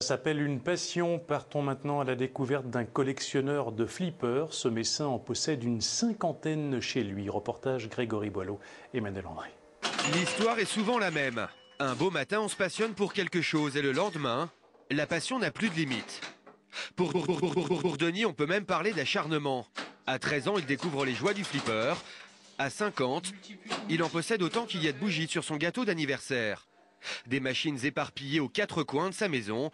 Ça s'appelle une passion. Partons maintenant à la découverte d'un collectionneur de flippers. Ce Messin en possède une cinquantaine chez lui. Reportage Grégory Boileau, Emmanuel André. L'histoire est souvent la même. Un beau matin, on se passionne pour quelque chose et le lendemain, la passion n'a plus de limite. Pour Denis, on peut même parler d'acharnement. À 13 ans, il découvre les joies du flipper. À 50, il en possède autant qu'il y a de bougies sur son gâteau d'anniversaire. Des machines éparpillées aux quatre coins de sa maison.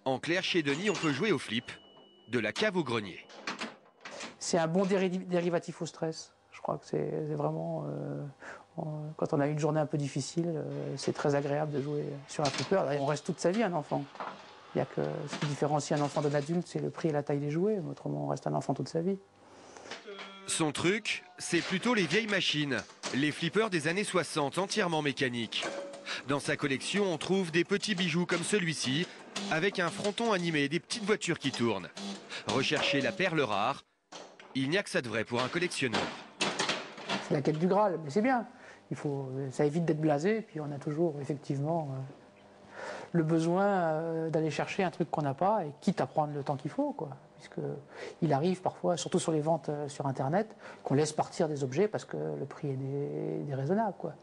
En clair, chez Denis, on peut jouer au flip, de la cave au grenier. C'est un bon dérivatif au stress. Je crois que c'est vraiment, quand on a une journée un peu difficile, c'est très agréable de jouer sur un flipper. On reste toute sa vie un enfant. Il y a que ce qui différencie un enfant d'un adulte, c'est le prix et la taille des jouets. Mais autrement, on reste un enfant toute sa vie. Son truc, c'est plutôt les vieilles machines, les flippers des années 60, entièrement mécaniques. Dans sa collection, on trouve des petits bijoux comme celui-ci, avec un fronton animé et des petites voitures qui tournent. Rechercher la perle rare, il n'y a que ça de vrai pour un collectionneur. C'est la quête du Graal, mais c'est bien. Ça évite d'être blasé, et puis on a toujours effectivement le besoin d'aller chercher un truc qu'on n'a pas, et quitte à prendre le temps qu'il faut, quoi. Puisqu'il arrive parfois, surtout sur les ventes sur Internet, qu'on laisse partir des objets parce que le prix est déraisonnable, quoi.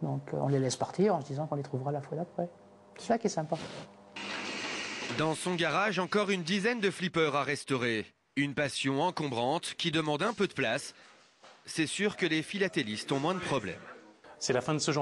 Donc on les laisse partir en se disant qu'on les trouvera la fois d'après. C'est ça qui est sympa. Dans son garage, encore une dizaine de flippers à restaurer. Une passion encombrante qui demande un peu de place. C'est sûr que les philatélistes ont moins de problèmes. C'est la fin de ce genre.